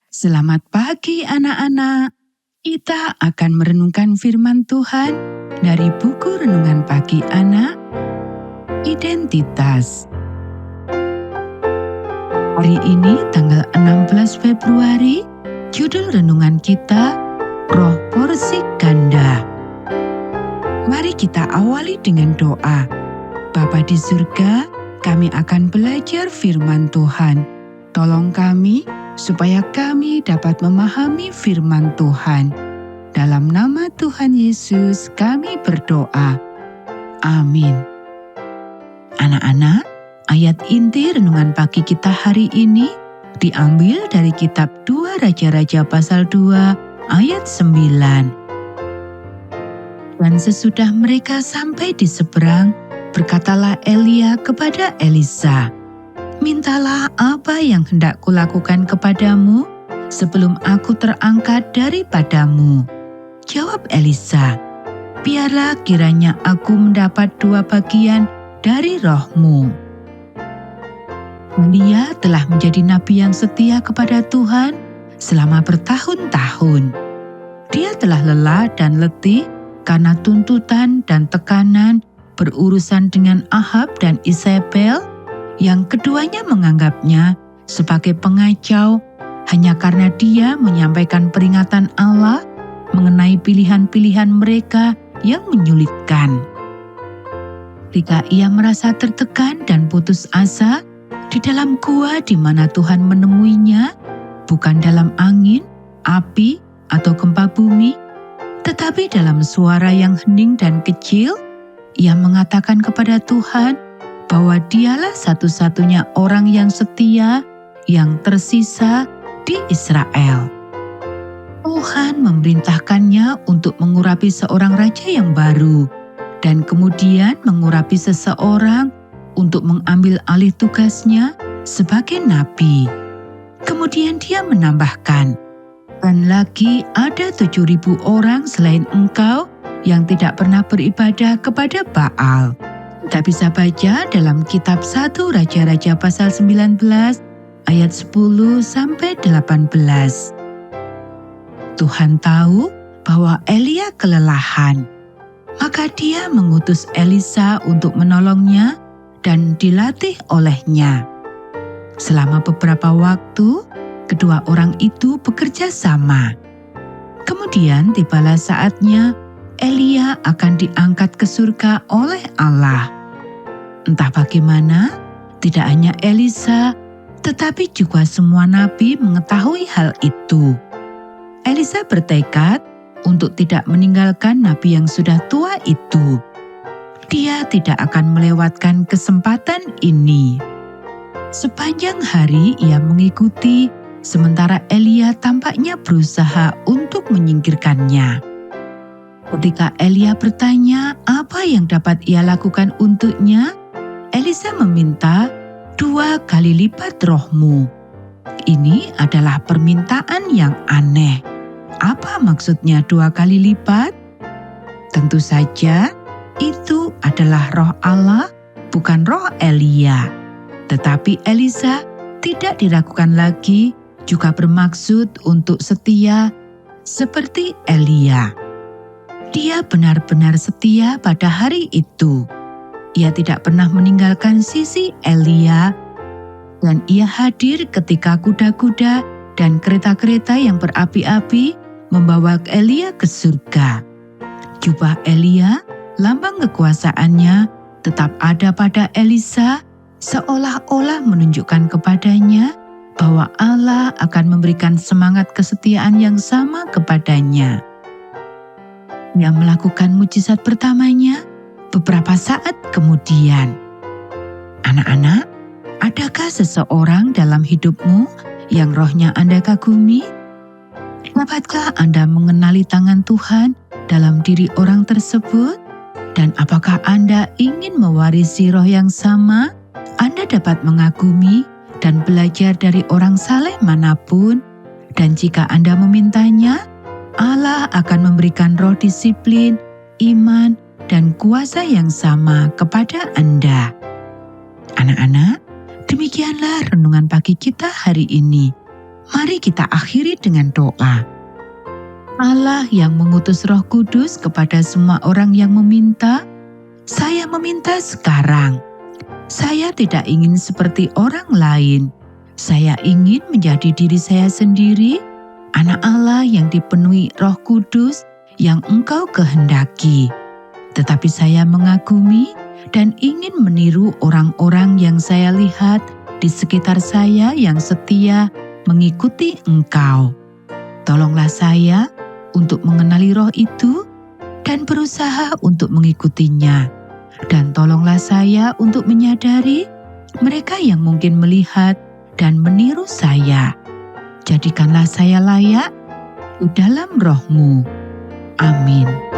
Selamat pagi anak-anak. Kita akan merenungkan firman Tuhan dari buku Renungan Pagi Anak, Identitas. Hari ini tanggal 16 Februari, judul renungan kita, Roh Porsi Ganda. Mari kita awali dengan doa. Bapa di surga, kami akan belajar firman Tuhan. Tolong kami supaya kami dapat memahami firman Tuhan. Dalam nama Tuhan Yesus kami berdoa. Amin. Anak-anak, ayat inti renungan pagi kita hari ini diambil dari kitab 2 Raja-Raja pasal 2 ayat 9. Dan sesudah mereka sampai di seberang, berkatalah Elia kepada Elisa, "Mintalah apa yang hendak kulakukan kepadamu sebelum aku terangkat daripadamu." Jawab Elisa, "Biarlah kiranya aku mendapat 2 bagian dari rohmu." Elia telah menjadi nabi yang setia kepada Tuhan selama bertahun-tahun. Dia telah lelah dan letih karena tuntutan dan tekanan berurusan dengan Ahab dan Isabel, yang keduanya menganggapnya sebagai pengacau hanya karena dia menyampaikan peringatan Allah mengenai pilihan-pilihan mereka yang menyulitkan. Ketika ia merasa tertekan dan putus asa, di dalam gua di mana Tuhan menemuinya, bukan dalam angin, api, atau gempa bumi, tetapi dalam suara yang hening dan kecil, ia mengatakan kepada Tuhan bahwa dialah satu-satunya orang yang setia yang tersisa di Israel. Tuhan memerintahkannya untuk mengurapi seorang raja yang baru dan kemudian mengurapi seseorang untuk mengambil alih tugasnya sebagai nabi. Kemudian dia menambahkan, "Dan lagi ada 7.000 orang selain engkau yang tidak pernah beribadah kepada Baal." Kita bisa baca dalam kitab 1 Raja-Raja pasal 19 ayat 10-18. Tuhan tahu bahwa Elia kelelahan, maka dia mengutus Elisa untuk menolongnya dan dilatih olehnya. Selama beberapa waktu, kedua orang itu bekerja sama. Kemudian tibalah saatnya Elia akan diangkat ke surga oleh Allah. Entah bagaimana, tidak hanya Elisa, tetapi juga semua nabi mengetahui hal itu. Elisa bertekad untuk tidak meninggalkan nabi yang sudah tua itu. Dia tidak akan melewatkan kesempatan ini. Sepanjang hari ia mengikuti, sementara Elia tampaknya berusaha untuk menyingkirkannya. Ketika Elia bertanya apa yang dapat ia lakukan untuknya, Elisa meminta 2 kali lipat rohmu. Ini adalah permintaan yang aneh. Apa maksudnya 2 kali lipat? Tentu saja itu adalah roh Allah, bukan roh Elia. Tetapi Elisa tidak diragukan lagi, juga bermaksud untuk setia seperti Elia. Dia benar-benar setia pada hari itu. Ia tidak pernah meninggalkan sisi Elia, dan ia hadir ketika kuda-kuda dan kereta-kereta yang berapi-api membawa Elia ke surga. Jubah Elia, lambang kekuasaannya, tetap ada pada Elisa, seolah-olah menunjukkan kepadanya bahwa Allah akan memberikan semangat kesetiaan yang sama kepadanya. Ia melakukan mujizat pertamanya beberapa saat kemudian. Anak-anak, adakah seseorang dalam hidupmu yang rohnya Anda kagumi? Dapatkah Anda mengenali tangan Tuhan dalam diri orang tersebut? Dan apakah Anda ingin mewarisi roh yang sama? Anda dapat mengagumi dan belajar dari orang saleh manapun, dan jika Anda memintanya, Allah akan memberikan roh disiplin, iman, dan kuasa yang sama kepada Anda. Anak-anak, demikianlah renungan pagi kita hari ini. Mari kita akhiri dengan doa. Allah yang mengutus Roh Kudus kepada semua orang yang meminta, saya meminta sekarang. Saya tidak ingin seperti orang lain. Saya ingin menjadi diri saya sendiri, anak Allah yang dipenuhi Roh Kudus yang Engkau kehendaki. Tetapi saya mengagumi dan ingin meniru orang-orang yang saya lihat di sekitar saya yang setia mengikuti Engkau. Tolonglah saya untuk mengenali roh itu dan berusaha untuk mengikutinya. Dan tolonglah saya untuk menyadari mereka yang mungkin melihat dan meniru saya. Jadikanlah saya layak di dalam roh-Mu. Amin.